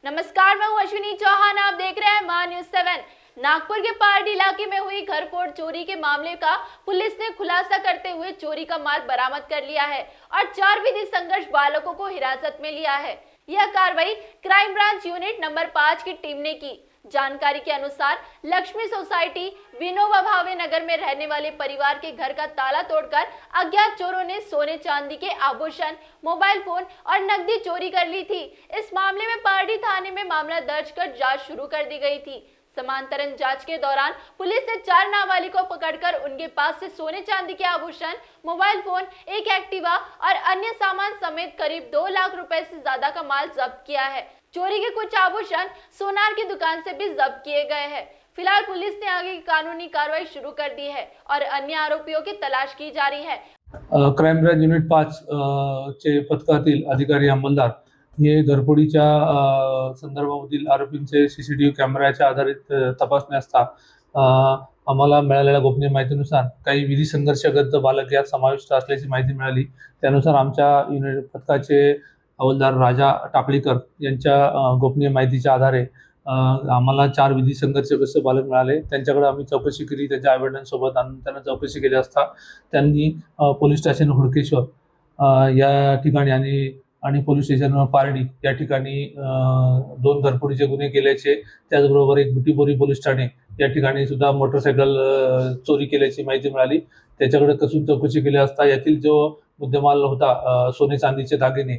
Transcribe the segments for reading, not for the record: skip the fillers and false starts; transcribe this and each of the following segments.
नमस्कार, मैं हूं अश्विनी चौहान। आप देख रहे हैं मान न्यूज 7। नागपुर के पारडी इलाके में हुई घर फोड़ चोरी के मामले का पुलिस ने खुलासा करते हुए चोरी का माल बरामद कर लिया है और 4 विधि संघर्ष बालकों को हिरासत में लिया है। यह कार्रवाई क्राइम ब्रांच यूनिट नंबर 5 की टीम ने की। जानकारी के अनुसार लक्ष्मी सोसाइटी विनोबा भावे नगर में रहने वाले परिवार के घर का ताला तोड़कर अज्ञात चोरों ने सोने चांदी के आभूषण, मोबाइल फोन और नकदी चोरी कर ली थी। इस मामले में पारडी थाने में मामला दर्ज कर जांच शुरू कर दी गई थी। समांतरण जांच के दौरान पुलिस ने 4 नाबालिग को पकड़कर उनके पास से सोने चांदी के आभूषण, मोबाइल फोन, एक एक्टिवा और अन्य सामान समेत करीब 2 लाख रुपए से ज्यादा का माल जब्त किया है। चोरी के कुछ आभूषण सोनार की दुकान से भी जब्त किए गए हैं। फिलहाल पुलिस ने आगे की कानूनी कार्रवाई शुरू कर दी है और अन्य आरोपियों की तलाश की जा रही है। क्राइम ब्रांच युनिट 5 चे पथकातील अधिकारी अंमलदार हे घरफोडीच्या संदर्भामधील आरोपींचे सीसीटीव्ही कॅमेऱ्याच्या आधारित तपासणी असता आम्हाला मिळालेल्या गोपनीय माहितीनुसार काही विधी संघर्षग्रस्त बालक यात समाविष्ट असल्याची माहिती मिळाली। त्यानुसार आमच्या युनिट पथकाचे हवालदार राजा टाकळीकर यांच्या गोपनीय माहितीच्या आधारे आम्हाला 4 विधी संघर्षग्रस्त बालक मिळाले। त्यांच्याकडे आम्ही चौकशी केली, त्यांच्या आईवडिलांसोबत आणून त्यांना चौकशी केली असता त्यांनी पोलीस स्टेशन हुडकेश्वर या ठिकाणी आणि पोलीस स्टेशन पारडी या ठिकाणी 2 घरफोडीचे गुन्हे केल्याचे, त्याचबरोबर एक बुटीबोरी पोलीस ठाणे या ठिकाणी सुद्धा मोटरसायकल चोरी केल्याची माहिती मिळाली। त्याच्याकडे कसून चौकशी केली असता यातील जो मुद्देमाल होता सोने चांदीचे दागिने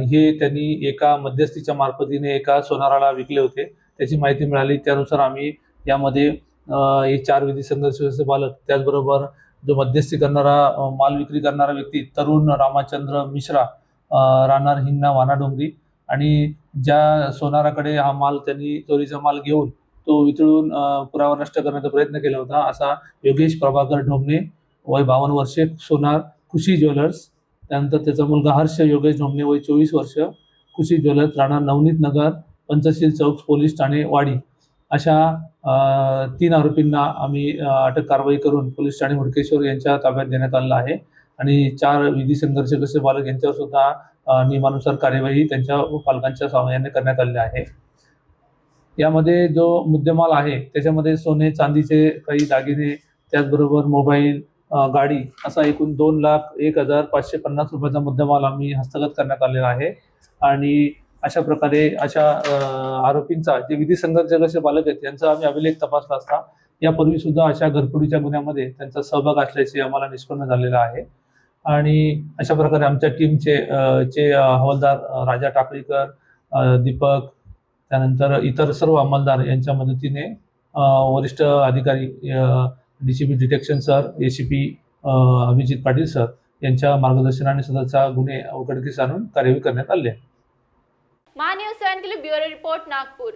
हे त्यांनी एका मध्यस्थीच्या मार्फतीने एका सोनाराला विकले होते, त्याची माहिती मिळाली। त्यानुसार आम्ही यामध्ये हे 4 विधी संघर्षग्रस्त बालक, त्याचबरोबर जो मध्यस्थी करणारा माल विक्री करणारा व्यक्ती तरुण रामचंद्र मिश्रा राहणार हिंगणा वानाडोंगरी आणि ज्या सोनाराकडे हा माल त्यांनी चोरीचा माल घेऊन तो वितळून पुरावा नष्ट करण्याचा प्रयत्न केला होता असा योगेश प्रभाकर ढोमणे वय 52 वर्षे, सोनार खुशी ज्वेलर्स। त्यानंतर त्याचा मुलगा हर्ष योगेश ढोमणे वय 24 वर्ष, खुशी ज्वेलर्स राहणार नवनीत नगर, पंचशील चौक, पोलीस ठाणे वाडी अशा 3 आरोपींना आम्ही अटक कारवाई करून पोलीस ठाणे हुडकेश्वर यांच्या ताब्यात देण्यात आलेला आहे आणि 4 विधी संघर्षग्रस्त बालक यांच्यावर सुद्धा नियमानुसार कार्यवाही त्यांच्या पालकांच्या सहाय्याने करण्यात आलेली आहे। यामध्ये जो मुद्देमाल आहे त्याच्यामध्ये सोने चांदीचे काही दागिने, त्याचबरोबर मोबाईल, गाडी असा एकूण 2,01,550 रुपयाचा मुद्देमाल आम्ही हस्तगत करण्यात आलेला आहे आणि अशा प्रकारे आरोपींचा जे विधी संघर्षग्रस्त बालक आहेत यांचा आम्ही अभिलेख तपासला असता यापूर्वी सुद्धा अशा घरफोडीच्या गुन्ह्यामध्ये त्यांचा सहभाग असल्याचे आम्हाला निष्पन्न झालेला आहे आणि अशा प्रकारे आमच्या टीमचे हवालदार राजा टाकळीकर, दीपक, त्यानंतर इतर सर्व अंमलदार यांच्या मदतीने वरिष्ठ अधिकारी DCP detection sir, ACP Abhijit Patil sir यांच्या मार्गदर्शनाने सुद्धा गुन्हे उघडकीस आणून कार्यवाही करण्यात आली आहे। मान न्यूज 7 के लिए ब्यूरो रिपोर्ट, नागपुर।